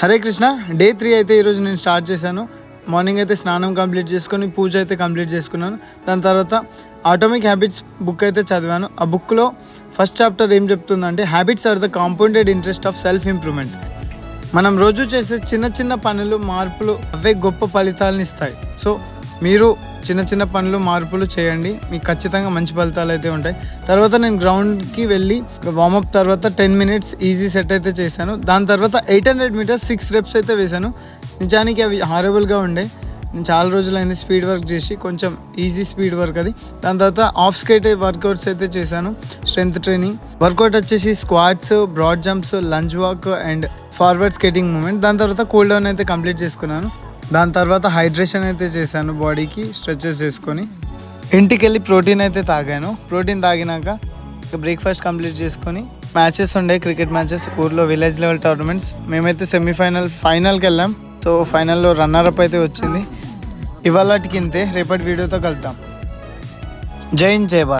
Hare Krishna. Day 3 అయితే ఈరోజు నేను స్టార్ట్ చేశాను. మార్నింగ్ అయితే స్నానం కంప్లీట్ చేసుకొని పూజ అయితే కంప్లీట్ చేసుకున్నాను. దాని తర్వాత ఆటోమిక్ హ్యాబిట్స్ బుక్ అయితే చదివాను. ఆ బుక్లో ఫస్ట్ చాప్టర్ ఏం చెప్తుందంటే habits are the compounded interest of self improvement. మనం రోజు చేసే చిన్న చిన్న పనులు మార్పులు అవే గొప్ప ఫలితాలను ఇస్తాయి. సో మీరు చిన్న చిన్న పనులు మార్పులు చేయండి, మీకు ఖచ్చితంగా మంచి ఫలితాలు అయితే ఉంటాయి. తర్వాత నేను గ్రౌండ్కి వెళ్ళి వార్మప్ తర్వాత 10 minutes ఈజీ సెట్ అయితే చేశాను. దాని తర్వాత 800 meters 6 reps అయితే వేశాను. నిజానికి అవి హారబుల్గా ఉండే. నేను చాలా రోజులైంది స్పీడ్ వర్క్ చేసి, కొంచెం ఈజీ స్పీడ్ వర్క్ అది. దాని తర్వాత ఆఫ్ స్కేట్ వర్కౌట్స్ అయితే చేశాను, స్ట్రెంత్ ట్రైనింగ్ వర్కౌట్ వచ్చేసి squats, broad jumps, lunge walk and forward skating movement. దాని తర్వాత కూల్ డౌన్ అయితే కంప్లీట్ చేసుకున్నాను. దాని తర్వాత హైడ్రేషన్ అయితే చేశాను, బాడీకి స్ట్రెచెస్ చేసుకొని ఇంటికి వెళ్ళి ప్రోటీన్ అయితే తాగాను. ప్రోటీన్ తాగినాక బ్రేక్ఫాస్ట్ కంప్లీట్ చేసుకొని మ్యాచెస్ ఉండే, క్రికెట్ మ్యాచెస్ ఊర్లో విలేజ్ లెవెల్ టోర్నమెంట్స్. మేమైతే ఫైనల్కి వెళ్ళాం. సో ఫైనల్లో రన్నర్ అప్ అయితే వచ్చింది. ఇవాళకి ఇంతే, రేపటి వీడియోతో కలుద్దాం. జై హింద్, జై భారత్.